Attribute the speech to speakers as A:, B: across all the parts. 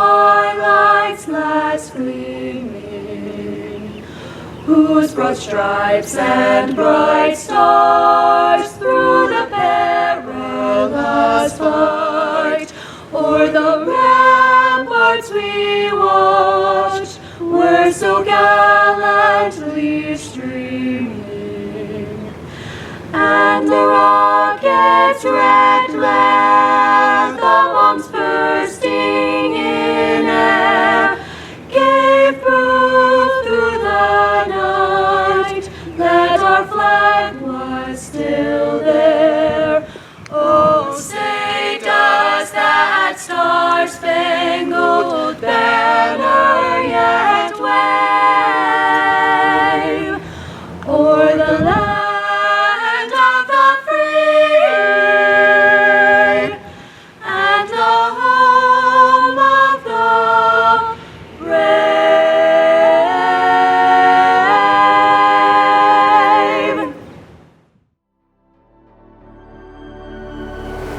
A: twilight's last gleaming, whose broad stripes and bright stars through the perilous fight o'er the ramparts we watched were so gallantly streaming, and the rocket's red glare, the bombs bursting in air, gave proof through the night that our flag was still there. Oh, say does that star-spangled banner yet wave o'er the land of the free and the home of the brave?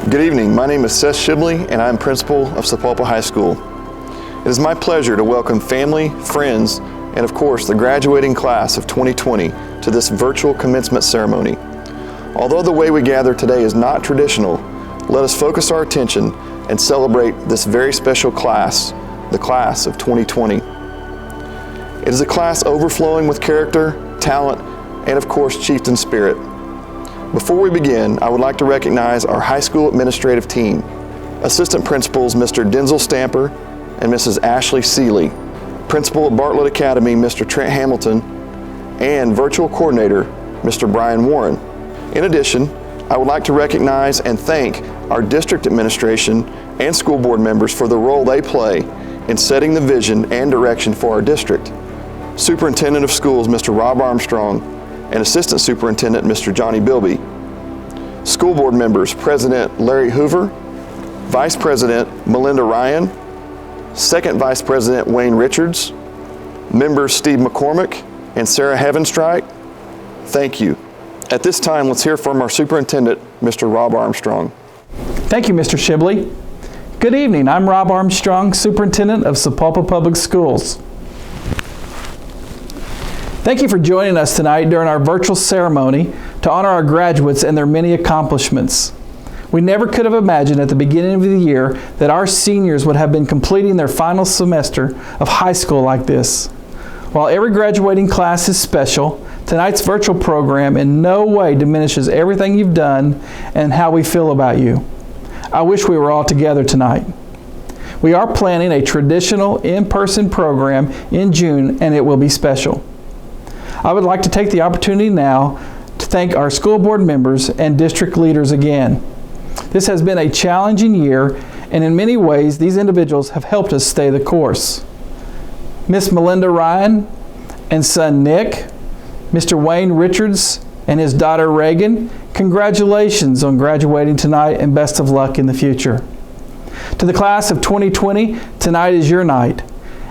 B: Good evening. My name is Seth Shibley, and I'm principal of Sapulpa High School. It is my pleasure to welcome family, friends, and of course the graduating class of 2020 to this virtual commencement ceremony. Although the way we gather today is not traditional, let us focus our attention and celebrate this very special class, the class of 2020. It is a class overflowing with character, talent, and of course chieftain spirit. Before we begin, I would like to recognize our high school administrative team, Assistant Principals Mr. Denzel Stamper and Mrs. Ashley Seeley, Principal of Bartlett Academy Mr. Trent Hamilton, and Virtual Coordinator Mr. Brian Warren. In addition, I would like to recognize and thank our district administration and school board members for the role they play in setting the vision and direction for our district. Superintendent of Schools Mr. Rob Armstrong and Assistant Superintendent Mr. Johnny Bilby. School board members President Larry Hoover, Vice President Melinda Ryan, Second Vice President Wayne Richards, members Steve McCormick and Sarah Heavenstrike, thank you. At this time, let's hear from our Superintendent, Mr. Rob Armstrong.
C: Thank you, Mr. Shibley. Good evening. I'm Rob Armstrong, Superintendent of Sapulpa Public Schools. Thank you for joining us tonight during our virtual ceremony to honor our graduates and their many accomplishments. We never could have imagined at the beginning of the year that our seniors would have been completing their final semester of high school like this. While every graduating class is special, tonight's virtual program in no way diminishes everything you've done and how we feel about you. I wish we were all together tonight. We are planning a traditional in-person program in June, and it will be special. I would like to take the opportunity now to thank our school board members and district leaders again. This has been a challenging year, and in many ways, these individuals have helped us stay the course. Miss Melinda Ryan and son Nick, Mr. Wayne Richards and his daughter Reagan, congratulations on graduating tonight and best of luck in the future. To the class of 2020, tonight is your night,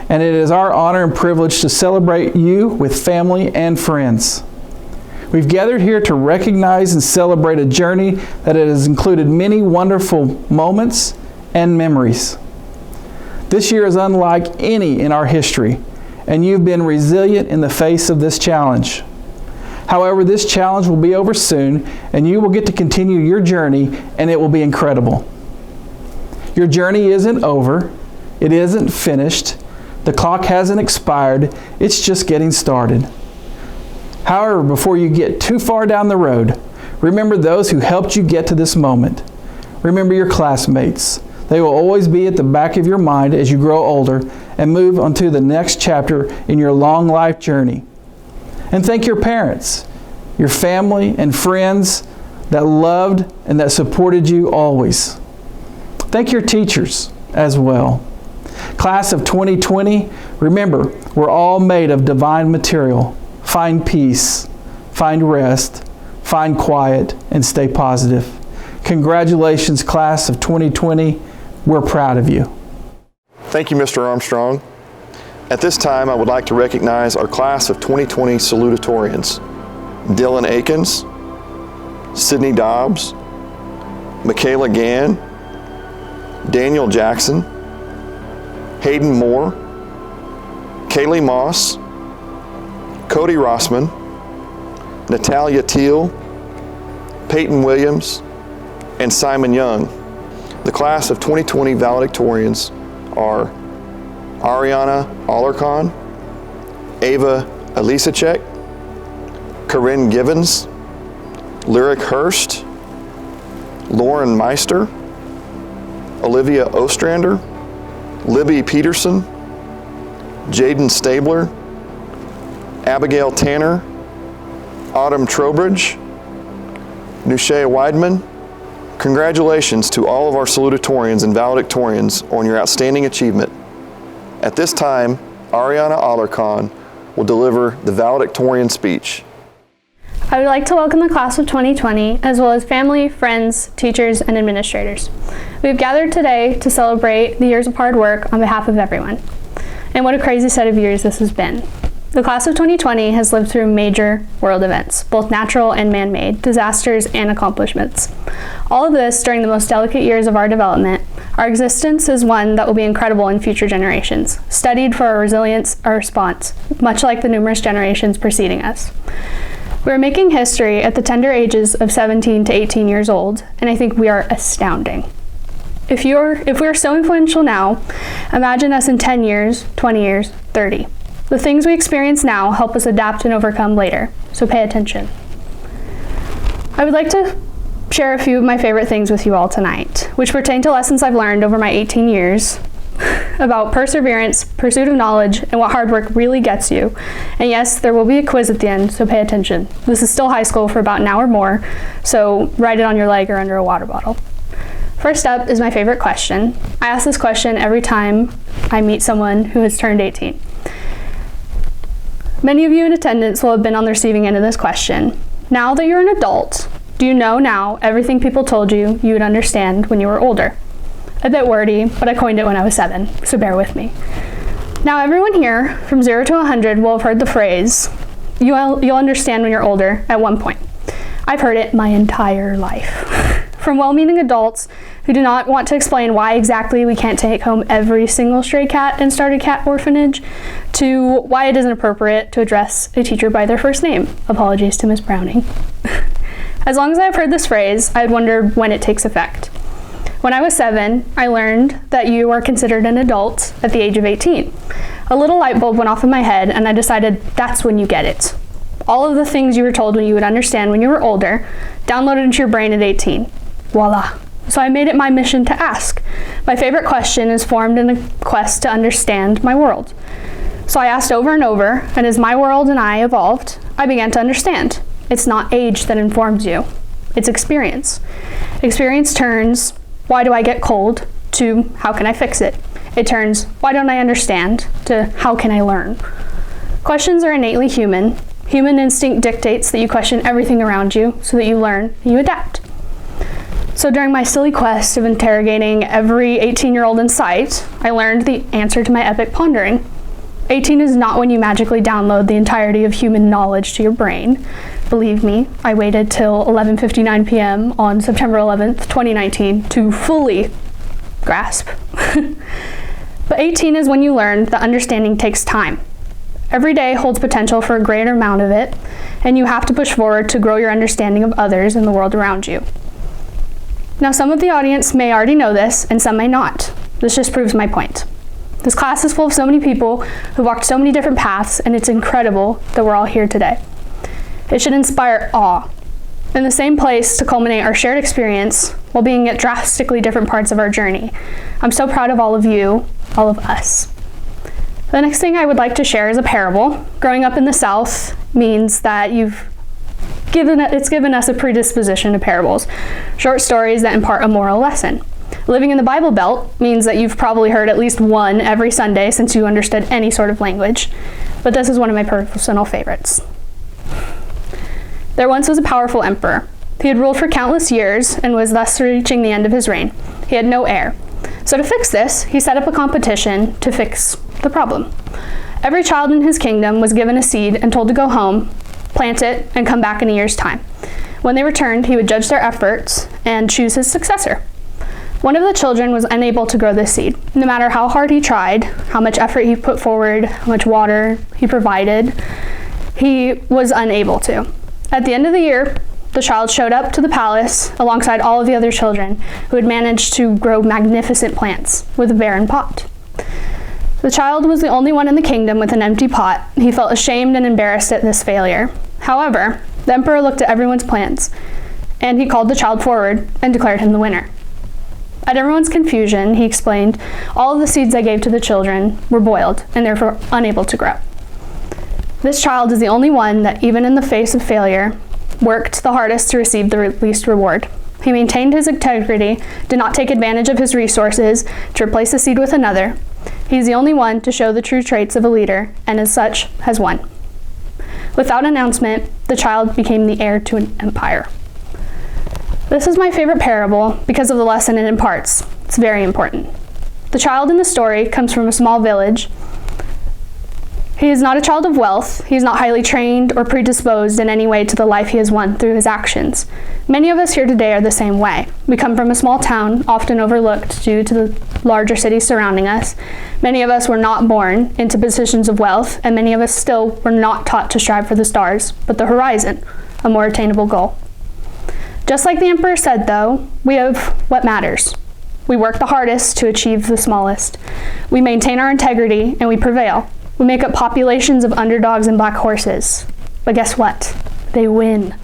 C: and it is our honor and privilege to celebrate you with family and friends. We've gathered here to recognize and celebrate a journey that has included many wonderful moments and memories. This year is unlike any in our history, and you've been resilient in the face of this challenge. However, this challenge will be over soon, and you will get to continue your journey, and it will be incredible. Your journey isn't over. It isn't finished. The clock hasn't expired. It's just getting started. However, before you get too far down the road, remember those who helped you get to this moment. Remember your classmates. They will always be at the back of your mind as you grow older and move on to the next chapter in your long life journey. And thank your parents, your family, and friends that loved and that supported you always. Thank your teachers as well. Class of 2020, remember, we're all made of divine material. Find peace, find rest, find quiet, and stay positive. Congratulations, class of 2020. We're proud of you.
B: Thank you, Mr. Armstrong. At this time, I would like to recognize our class of 2020 salutatorians. Dylan Akins, Sydney Dobbs, Michaela Gann, Daniel Jackson, Hayden Moore, Kaylee Moss, Cody Rossman, Natalia Teal, Peyton Williams, and Simon Young. The class of 2020 valedictorians are Ariana Alarcon, Ava Elisacek, Corinne Givens, Lyric Hurst, Lauren Meister, Olivia Ostrander, Libby Peterson, Jaden Stabler, Abigail Tanner, Autumn Trowbridge, Nushea Weidman. Congratulations to all of our salutatorians and valedictorians on your outstanding achievement. At this time, Ariana Alarcon will deliver the valedictorian speech.
D: I would like to welcome the class of 2020, as well as family, friends, teachers, and administrators. We've gathered today to celebrate the years of hard work on behalf of everyone. And what a crazy set of years this has been. The class of 2020 has lived through major world events, both natural and man-made, disasters and accomplishments. All of this during the most delicate years of our development. Our existence is one that will be incredible in future generations, studied for our resilience, our response, much like the numerous generations preceding us. We're making history at the tender ages of 17 to 18 years old, and I think we are astounding. If we are so influential now, imagine us in 10 years, 20 years, 30. The things we experience now help us adapt and overcome later, so pay attention. I would like to share a few of my favorite things with you all tonight, which pertain to lessons I've learned over my 18 years about perseverance, pursuit of knowledge, and what hard work really gets you. And yes, there will be a quiz at the end, so pay attention. This is still high school for about an hour more, so write it on your leg or under a water bottle. First up is my favorite question. I ask this question every time I meet someone who has turned 18. Many of you in attendance will have been on the receiving end of this question. Now that you're an adult, do you know now everything people told you you would understand when you were older? A bit wordy, but I coined it when I was 7, so bear with me. Now everyone here, from 0 to 100, will have heard the phrase, you'll understand when you're older, at one point. I've heard it my entire life. From well-meaning adults who do not want to explain why exactly we can't take home every single stray cat and start a cat orphanage, to why it isn't appropriate to address a teacher by their first name. Apologies to Miss Browning. As long as I've heard this phrase, I'd wondered when it takes effect. When I was 7, I learned that you are considered an adult at the age of 18. A little light bulb went off in my head, and I decided that's when you get it. All of the things you were told when you would understand when you were older, downloaded into your brain at 18. Voila. So I made it my mission to ask. My favorite question is formed in a quest to understand my world. So I asked over and over, and as my world and I evolved, I began to understand. It's not age that informs you, it's experience. Experience turns, why do I get cold, to how can I fix it? It turns, why don't I understand, to how can I learn? Questions are innately human. Human instinct dictates that you question everything around you so that you learn and you adapt. So during my silly quest of interrogating every 18-year-old in sight, I learned the answer to my epic pondering. 18 is not when you magically download the entirety of human knowledge to your brain. Believe me, I waited till 11:59 p.m. on September 11th, 2019 to fully grasp. But 18 is when you learn that understanding takes time. Every day holds potential for a greater amount of it, and you have to push forward to grow your understanding of others and the world around you. Now, some of the audience may already know this, and some may not. This just proves my point. This class is full of so many people who walked so many different paths, and it's incredible that we're all here today. It should inspire awe. In the same place to culminate our shared experience while being at drastically different parts of our journey. I'm so proud of all of you, all of us. The next thing I would like to share is a parable. Growing up in the South means that it's given us a predisposition to parables, short stories that impart a moral lesson. Living in the Bible Belt means that you've probably heard at least one every Sunday since you understood any sort of language, but this is one of my personal favorites. There once was a powerful emperor. He had ruled for countless years and was thus reaching the end of his reign. He had no heir. So to fix this, he set up a competition to fix the problem. Every child in his kingdom was given a seed and told to go home, plant it, and come back in a year's time. When they returned, he would judge their efforts and choose his successor. One of the children was unable to grow this seed. No matter how hard he tried, how much effort he put forward, how much water he provided, he was unable to. At the end of the year, the child showed up to the palace alongside all of the other children who had managed to grow magnificent plants with a barren pot. The child was the only one in the kingdom with an empty pot. He felt ashamed and embarrassed at this failure. However, the emperor looked at everyone's plants, and he called the child forward and declared him the winner. At everyone's confusion, he explained all of the seeds I gave to the children were boiled and therefore unable to grow. This child is the only one that, even in the face of failure, worked the hardest to receive the least reward. He maintained his integrity, did not take advantage of his resources to replace the seed with another. He's the only one to show the true traits of a leader, and as such, has won. Without announcement, the child became the heir to an empire. This is my favorite parable because of the lesson it imparts. It's very important. The child in the story comes from a small village. He is not a child of wealth. He is not highly trained or predisposed in any way to the life he has won through his actions. Many of us here today are the same way. We come from a small town, often overlooked due to the larger cities surrounding us. Many of us were not born into positions of wealth, and many of us still were not taught to strive for the stars, but the horizon, a more attainable goal. Just like the emperor said, though, we have what matters. We work the hardest to achieve the smallest. We maintain our integrity, and we prevail. We make up populations of underdogs and black horses. But guess what? They win.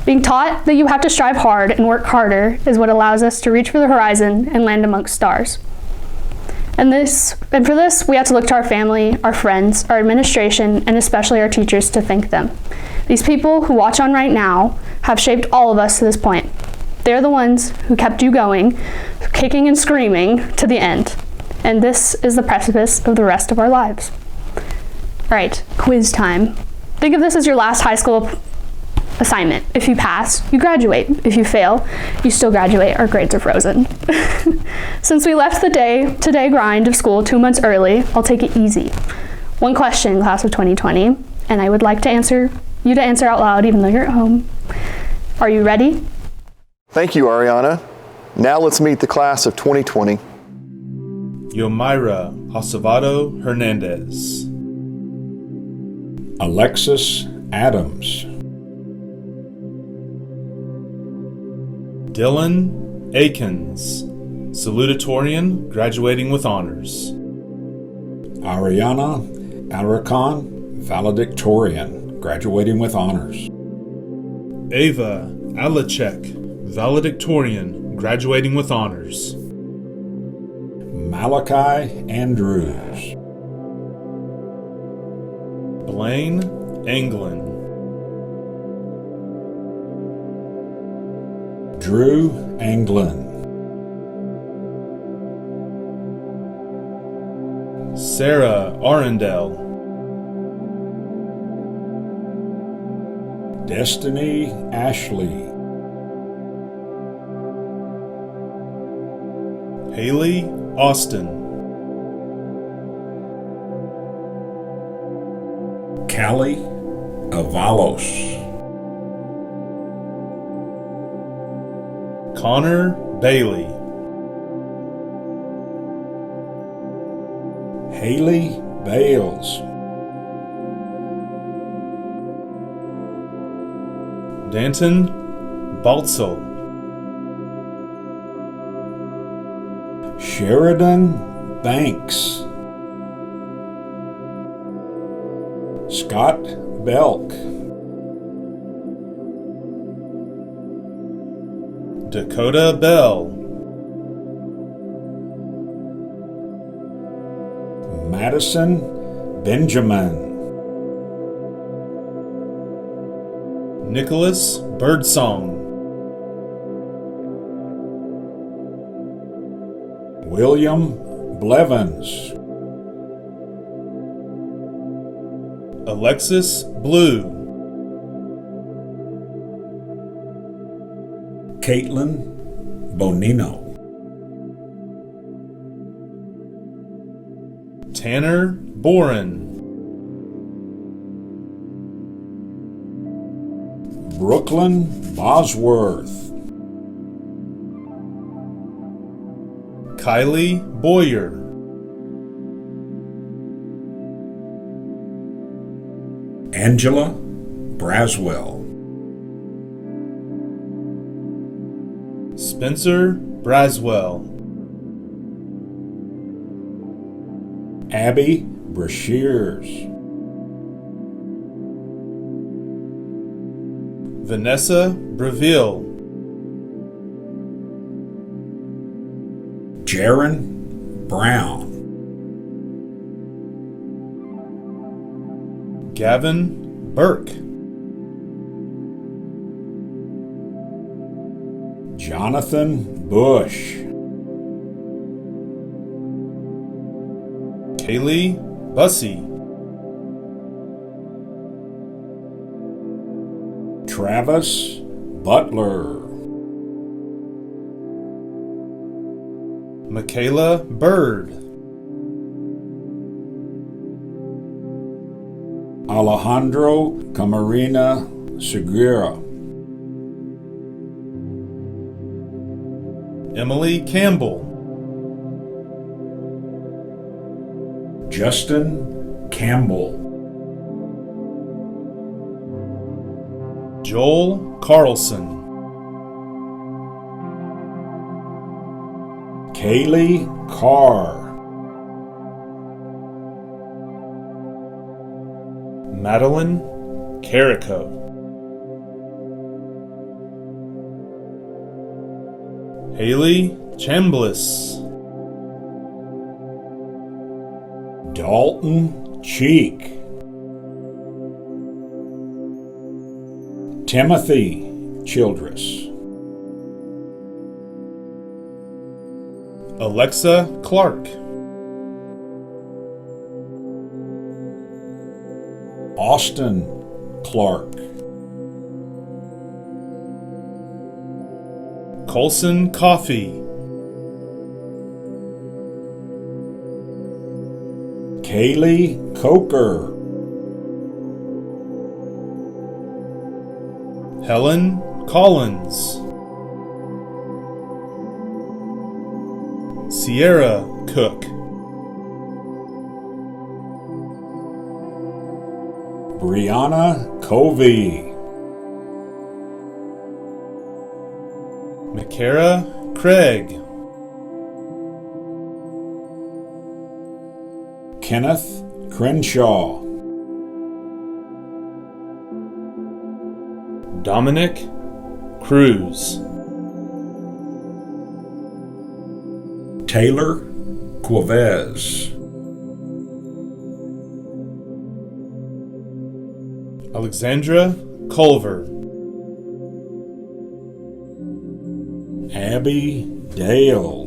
D: Being taught that you have to strive hard and work harder is what allows us to reach for the horizon and land amongst stars. And for this, we have to look to our family, our friends, our administration, and especially our teachers to thank them. These people who watch on right now have shaped all of us to this point. They're the ones who kept you going, kicking and screaming to the end. And this is the precipice of the rest of our lives. All right, quiz time. Think of this as your last high school assignment. If you pass, you graduate. If you fail, you still graduate. Our grades are frozen. Since we left the day-to-day grind of school 2 months early, I'll take it easy. One question, class of 2020, and I would like to answer out loud even though you're at home. Are you ready?
B: Thank you, Ariana. Now let's meet the class of 2020.
E: Yomira Acevedo Hernandez.
F: Alexis Adams.
E: Dylan Akins, salutatorian, graduating with honors.
F: Ariana Alarcon, valedictorian, graduating with honors.
E: Ava Alachek, valedictorian, graduating with honors.
F: Malachi Andrews.
E: Blaine Anglin.
F: Drew Anglin.
E: Sarah Arundel.
F: Destiny Ashley.
E: Haley Austin.
F: Callie Avalos.
E: Connor Bailey.
F: Haley Bales.
E: Danton Baltzel.
F: Sheridan Banks. Scott Belk.
E: Dakota Bell.
F: Madison Benjamin.
E: Nicholas Birdsong.
F: William Blevins.
E: Alexis Blue.
F: Caitlin Bonino.
E: Tanner Boren.
F: Brooklyn Bosworth.
E: Kylie Boyer,
F: Angela Braswell,
E: Spencer Braswell,
F: Abby Brashears,
E: Vanessa Breville,
F: Jaron Brown,
E: Gavin Burke,
F: Jonathan Bush,
E: Kaylee Bussey,
F: Travis Butler,
E: Michaela Bird,
F: Alejandro Camarena Segura,
E: Emily Campbell,
F: Justin Campbell,
E: Joel Carlson,
F: Kaylee Carr,
E: Madeline Carrico, Haley Chambliss,
F: Dalton Cheek, Timothy Childress,
E: Alexa Clark,
F: Austin Clark,
E: Colson Coffey,
F: Kaylee Coker,
E: Helen Collins, Sierra Cook,
F: Brianna Covey,
E: McCara Craig,
F: Kenneth Crenshaw,
E: Dominic Cruz,
F: Taylor Quavez,
E: Alexandra Culver,
F: Abby Dale,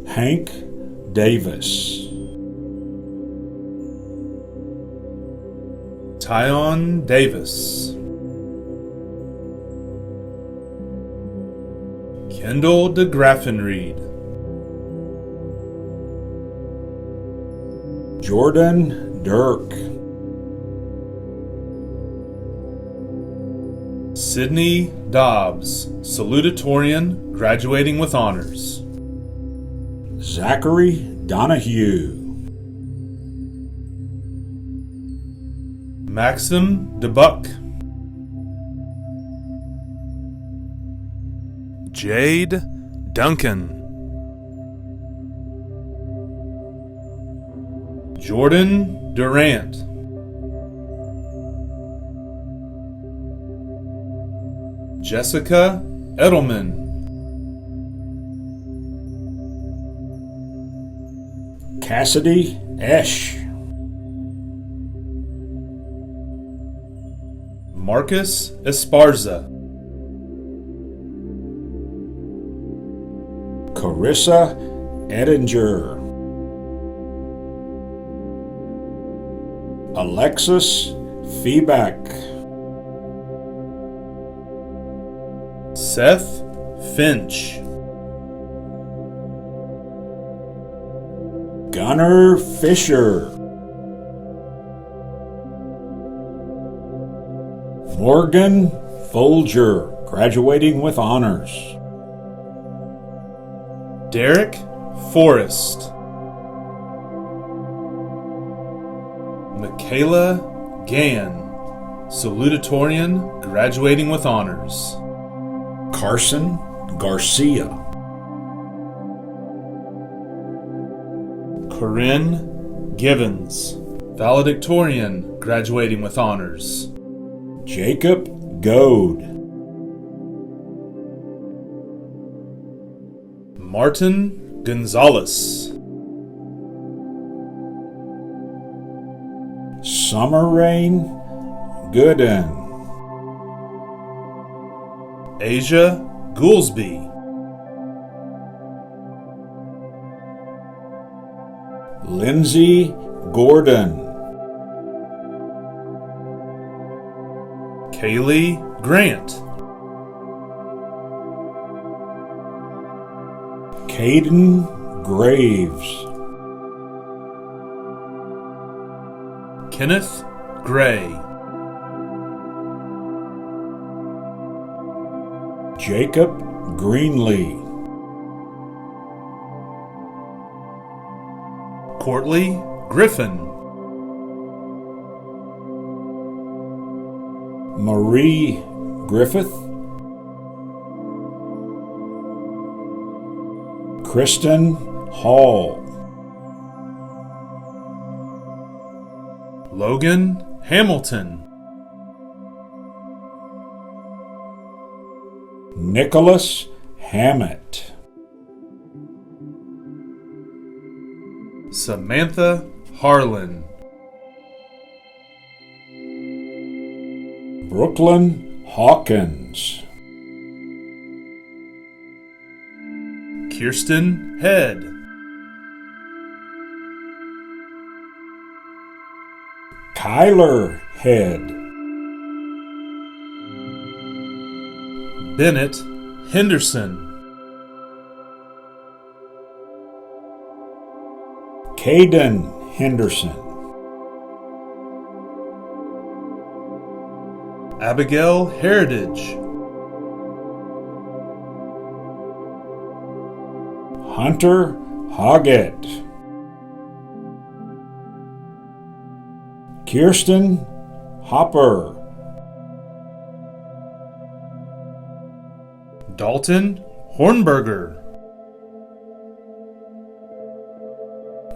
F: Hank Davis,
E: Tyon Davis, Kendall DeGraffenreid,
F: Jordan Dirk,
E: Sydney Dobbs, salutatorian, graduating with honors,
F: Zachary Donahue,
E: Maxim DeBuck, Jade Duncan, Jordan Durant, Jessica Edelman,
F: Cassidy Esch,
E: Marcus Esparza,
F: Carissa Edinger, Alexis Feeback,
E: Seth Finch,
F: Gunnar Fisher, Morgan Folger, graduating with honors,
E: Derek Forrest. Michaela Gann, salutatorian, graduating with honors.
F: Carson Garcia.
E: Corinne Givens, valedictorian, graduating with honors.
F: Jacob Goad.
E: Martin Gonzalez.
F: Summer Rain Gooden.
E: Asia Goolsby.
F: Lindsay Gordon.
E: Kaylee Grant.
F: Caden Graves.
E: Kenneth Gray.
F: Jacob Greenlee.
E: Courtly Griffin.
F: Marie Griffith. Kristen Hall.
E: Logan Hamilton.
F: Nicholas Hammett.
E: Samantha Harlan.
F: Brooklyn Hawkins.
E: Kirsten Head.
F: Kyler Head.
E: Bennett Henderson.
F: Caden Henderson.
E: Abigail Heritage.
F: Hunter Hoggett. Kirsten Hopper.
E: Dalton Hornberger.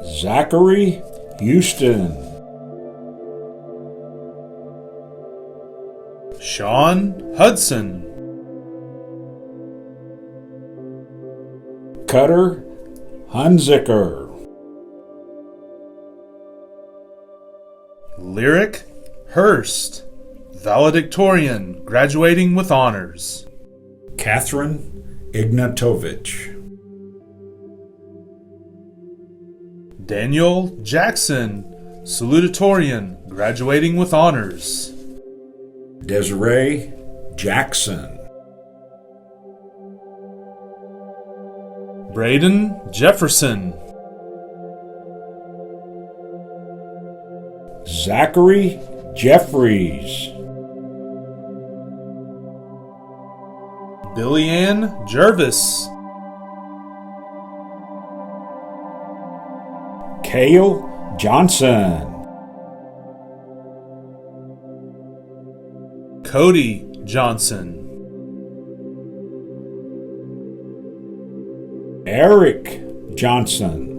F: Zachary Houston.
E: Sean Hudson.
F: Cutter Hunziker.
E: Lyric Hurst, valedictorian, graduating with honors.
F: Catherine Ignatovich.
E: Daniel Jackson, salutatorian, graduating with honors.
F: Desiree Jackson.
E: Braden Jefferson.
F: Zachary Jeffries.
E: Billy Ann Jervis.
F: Cale Johnson.
E: Cody Johnson.
F: Eric Johnson.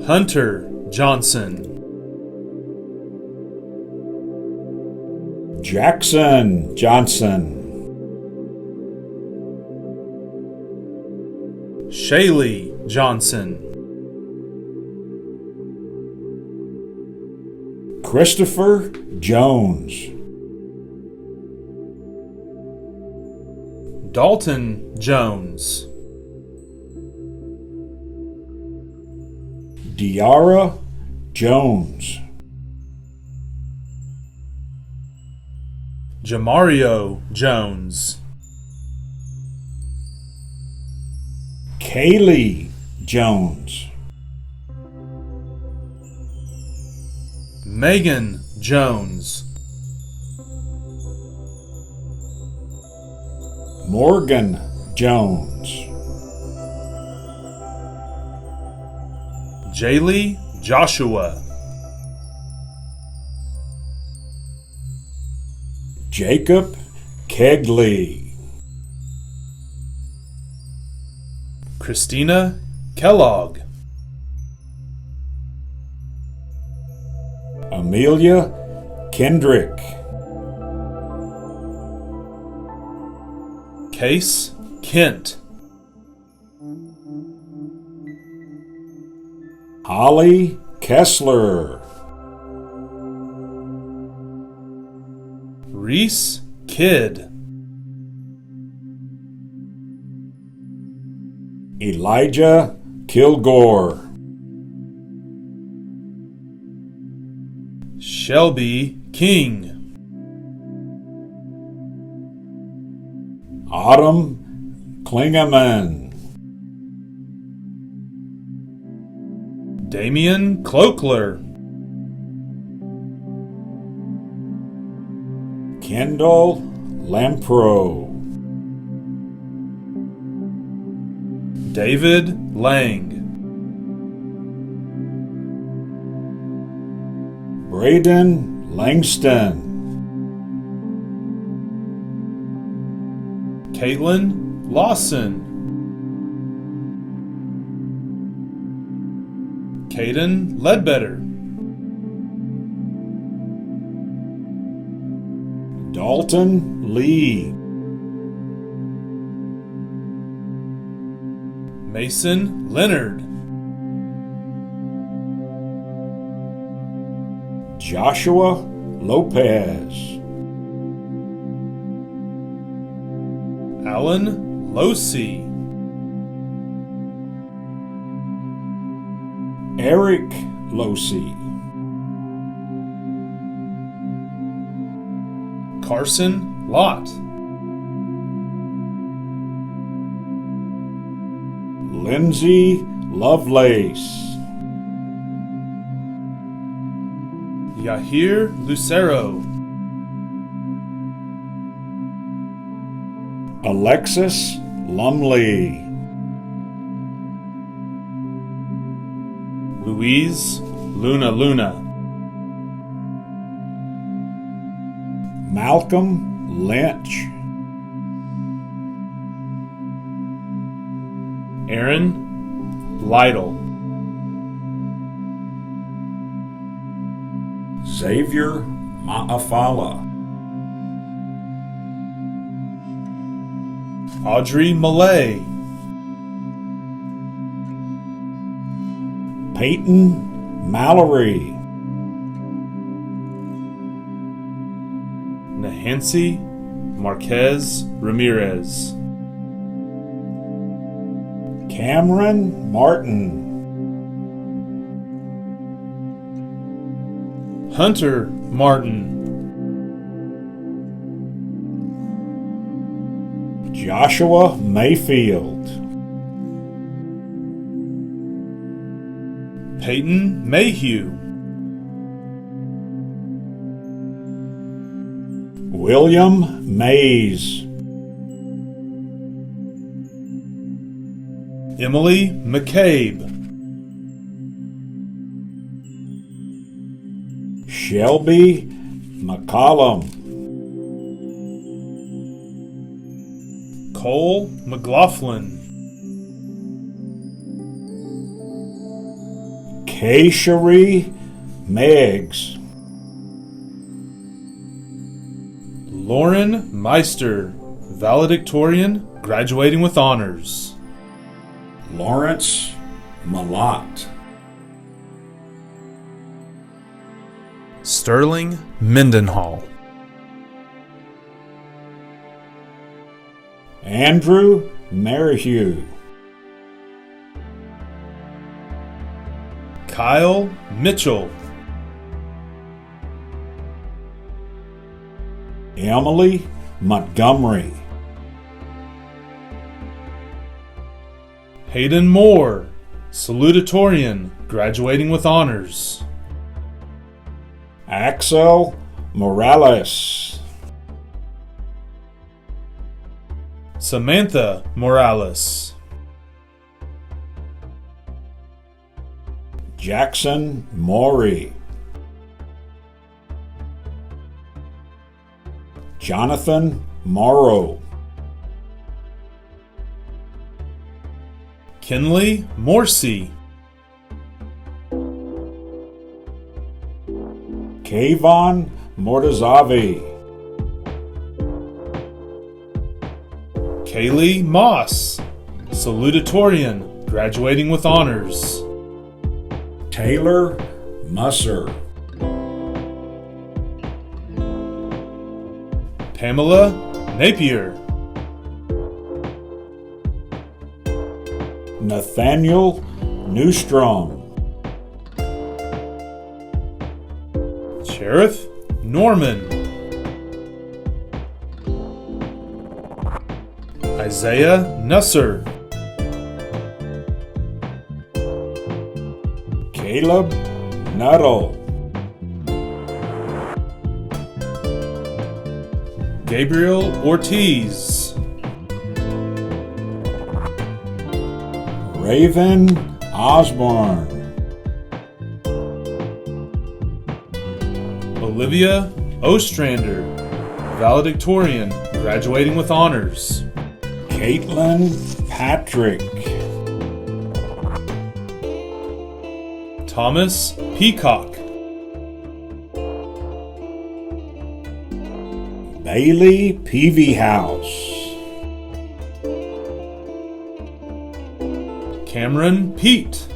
E: Hunter Johnson.
F: Jackson Johnson.
E: Shaylee Johnson.
F: Christopher Jones.
E: Dalton Jones.
F: Diara Jones.
E: Jamario Jones.
F: Kaylee Jones.
E: Megan Jones.
F: Morgan Jones.
E: Jaylee Joshua.
F: Jacob Kegley.
E: Christina Kellogg.
F: Amelia Kendrick.
E: Case Kent.
F: Holly Kessler.
E: Reese Kidd.
F: Elijah Kilgore.
E: Shelby King.
F: Autumn Klingeman.
E: Damian Cloakler.
F: Kendall Lampro.
E: David Lang.
F: Braden Langston.
E: Caitlin Lawson. Caden Ledbetter.
F: Dalton Lee.
E: Mason Leonard.
F: Joshua Lopez.
E: Alan Losey.
F: Eric Losey.
E: Carson Lott.
F: Lindsay Lovelace.
E: Yahir Lucero.
F: Alexis Lumley.
E: Louise Luna.
F: Malcolm Lynch.
E: Aaron Lytle.
F: Xavier Maafala.
E: Audrey Millay.
F: Peyton Mallory.
E: Nahansi Marquez Ramirez.
F: Cameron Martin.
E: Hunter Martin.
F: Joshua Mayfield.
E: Peyton Mayhew.
F: William Mays.
E: Emily McCabe.
F: Shelby McCollum.
E: Cole McLaughlin.
F: Kaysheree Meggs.
E: Lauren Meister, valedictorian, graduating with honors.
F: Lawrence Malott.
E: Sterling Mendenhall.
F: Andrew Merrihew.
E: Kyle Mitchell.
F: Emily Montgomery.
E: Hayden Moore, salutatorian, graduating with honors.
F: Axel Morales.
E: Samantha Morales.
F: Jackson Maury. Jonathan Morrow.
E: Kinley Morsi.
F: Kayvon Mortazavi.
E: Kaylee Moss, salutatorian, graduating with honors.
F: Taylor Musser.
E: Pamela Napier.
F: Nathaniel Newstrom.
E: Sheriff Norman. Isaiah Nusser.
F: Caleb Nuttall.
E: Gabriel Ortiz.
F: Raven Osborne.
E: Olivia Ostrander, valedictorian, graduating with honors.
F: Caitlin Patrick.
E: Thomas Peacock.
F: Bailey Peavyhouse.
E: Cameron Pete.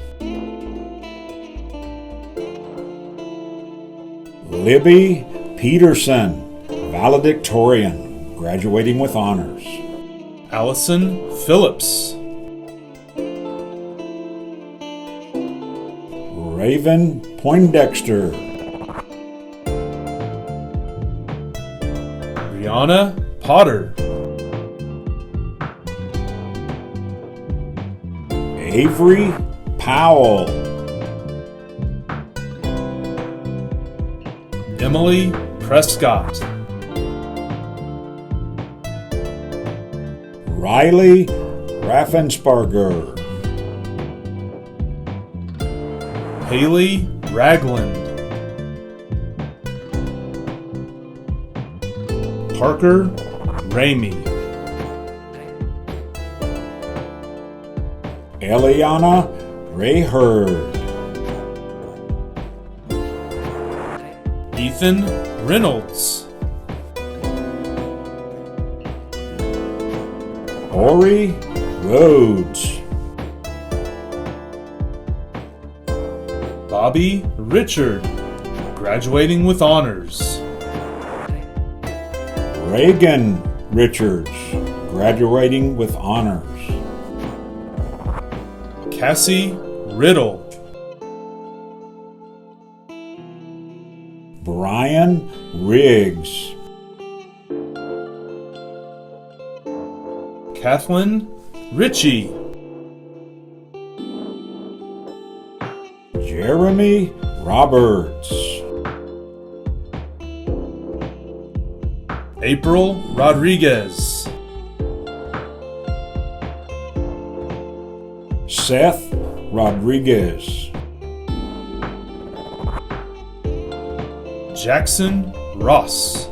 F: Libby Peterson, valedictorian, graduating with honors.
E: Allison Phillips.
F: Raven Poindexter.
E: Brianna Potter.
F: Avery Powell.
E: Emily Prescott.
F: Riley Raffensperger.
E: Haley Ragland. Parker Ramey.
F: Eliana Rayhurd.
E: Ethan Reynolds.
F: Ori Rhodes.
E: Bobby Richard, graduating with honors.
F: Reagan Richards, graduating with honors.
E: Cassie Riddle.
F: Brian Riggs.
E: Kathleen Ritchie.
F: Jeremy Roberts.
E: April Rodriguez.
F: Seth Rodriguez.
E: Jackson Ross.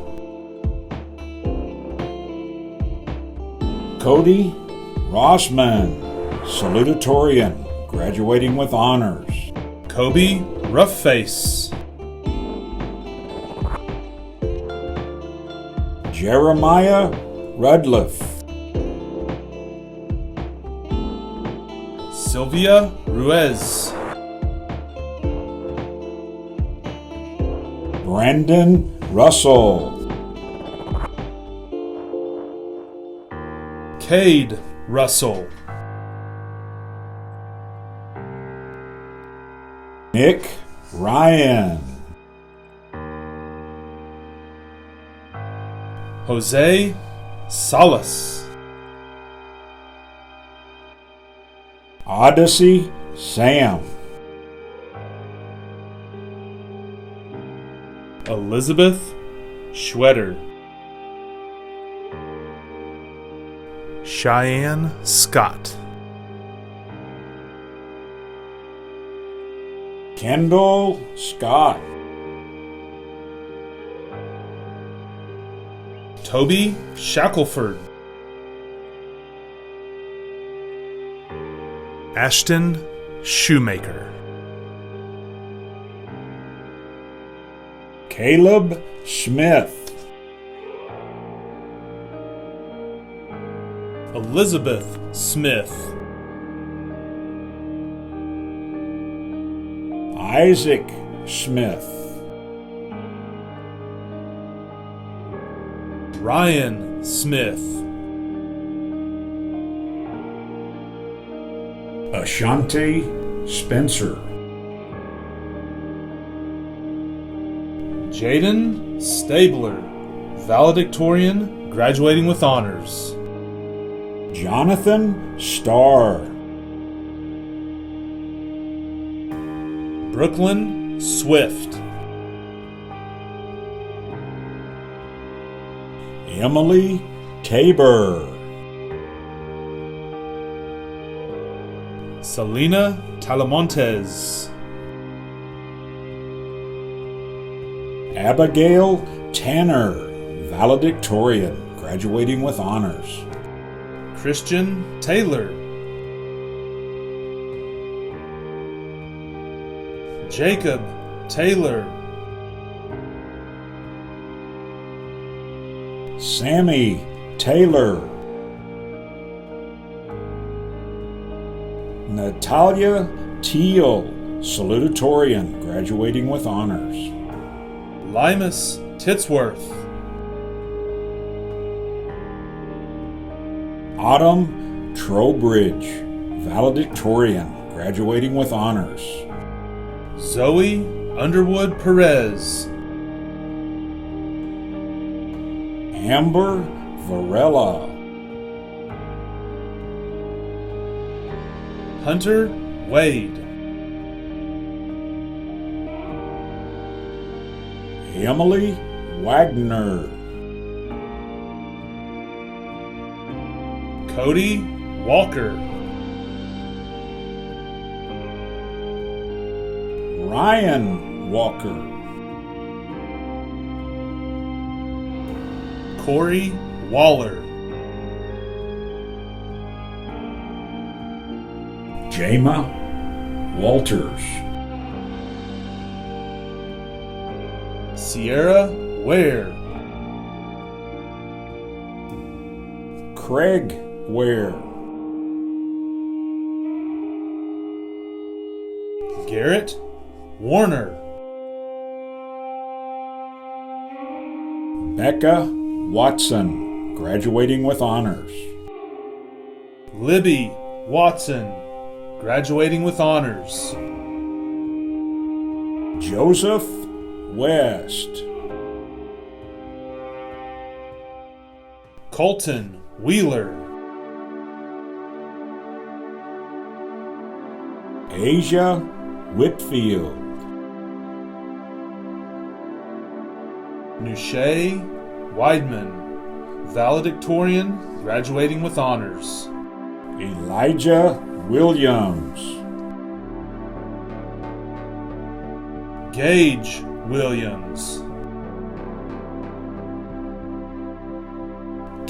F: Cody Rossman, salutatorian, graduating with honors.
E: Kobe Roughface.
F: Jeremiah Rudliff.
E: Sylvia Ruiz.
F: Brandon Russell.
E: Cade Russell.
F: Nick Ryan.
E: Jose Salas.
F: Odyssey Sam.
E: Elizabeth Schwetter. Cheyenne Scott.
F: Kendall Scott.
E: Toby Shackelford. Ashton Shoemaker.
F: Caleb Smith.
E: Elizabeth Smith.
F: Isaac Smith.
E: Ryan Smith.
F: Ashanti Spencer.
E: Jaden Stabler, valedictorian, graduating with honors.
F: Jonathan Starr.
E: Brooklyn Swift.
F: Emily Tabor.
E: Selena Talamontes.
F: Abigail Tanner, valedictorian, graduating with honors.
E: Christian Taylor. Jacob Taylor.
F: Sammy Taylor. Natalia Teal, salutatorian, graduating with honors.
E: Limas Titsworth.
F: Autumn Trowbridge, valedictorian, graduating with honors.
E: Zoe Underwood Perez.
F: Amber Varela.
E: Hunter Wade.
F: Emily Wagner.
E: Cody Walker.
F: Ryan Walker.
E: Corey Waller.
F: Jama Walters.
E: Sierra Ware.
F: Craig Ware.
E: Garrett Warner.
F: Becca Watson, graduating with honors.
E: Libby Watson, graduating with honors.
F: Joseph West.
E: Colton Wheeler.
F: Asia Whitfield.
E: Nushay Weidman, valedictorian, graduating with honors.
F: Elijah Williams.
E: Gage Williams.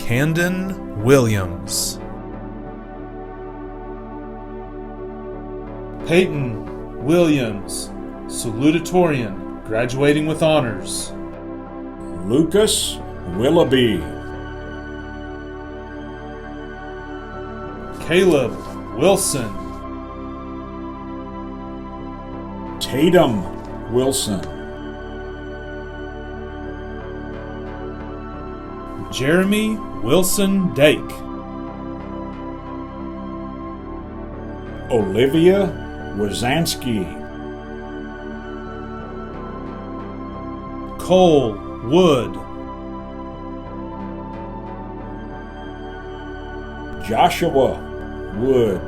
E: Camden Williams. Peyton Williams, salutatorian, graduating with honors.
F: Lucas Willoughby.
E: Caleb Wilson.
F: Tatum Wilson.
E: Jeremy Wilson Dake.
F: Olivia Wazanski.
E: Cole Wood.
F: Joshua Wood.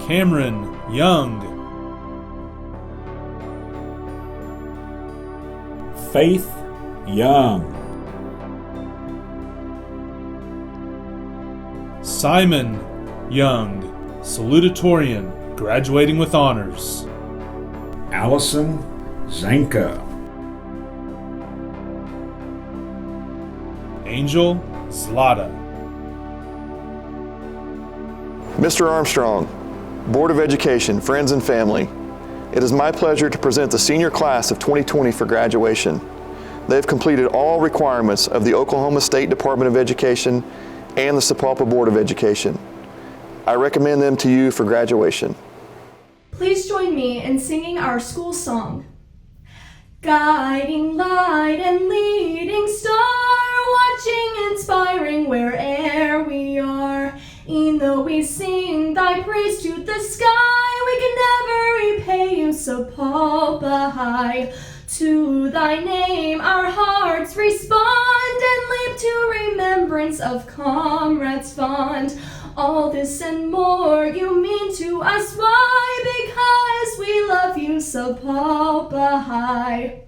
E: Cameron Young.
F: Faith Young.
E: Simon Young, salutatorian, graduating with honors.
F: Allison Zanka.
E: Angel Zlata.
B: Mr. Armstrong, Board of Education, friends and family, it is my pleasure to present the senior class of 2020 for graduation. They have completed all requirements of the Oklahoma State Department of Education and the Sapulpa Board of Education. I recommend them to you for graduation.
A: Please join me in singing our school song. Guiding light and leading star, watching, inspiring where'er we are. E'en though we sing thy praise to the sky, we can never repay you, Sapulpa High. To thy name our hearts respond and leap to remembrance of comrades fond. All this and more you mean to us, why? Because we love you, Sapulpa High.